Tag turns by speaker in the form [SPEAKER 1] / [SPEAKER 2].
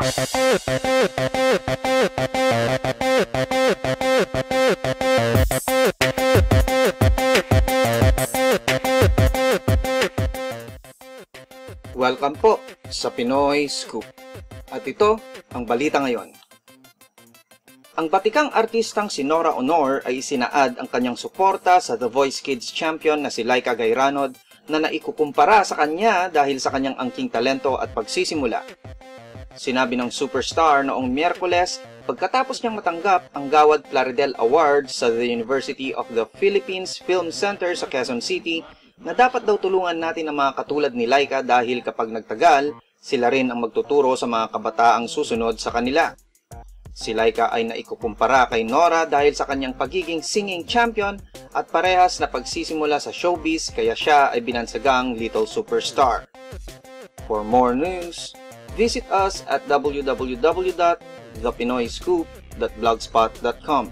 [SPEAKER 1] Welcome po sa Pinoy Scoop. At ito ang balita ngayon. Ang batikang artistang si Nora Aunor ay isinaad ang kanyang suporta sa The Voice Kids champion na si Laika Gayranod na naikukumpara sa kanya dahil sa kanyang angking talento at pagsisimula. Sinabi ng superstar noong Miyerkules pagkatapos niyang matanggap ang Gawad Plaridel Award sa The University of the Philippines Film Center sa Quezon City na dapat daw tulungan natin ang mga katulad ni Laika dahil kapag nagtagal, sila rin ang magtuturo sa mga kabataang susunod sa kanila. Si Laika ay naikukumpara kay Nora dahil sa kanyang pagiging singing champion at parehas na pagsisimula sa showbiz kaya siya ay binansagang Little Superstar. For more news, visit us at www.thepinoyscoop.blogspot.com.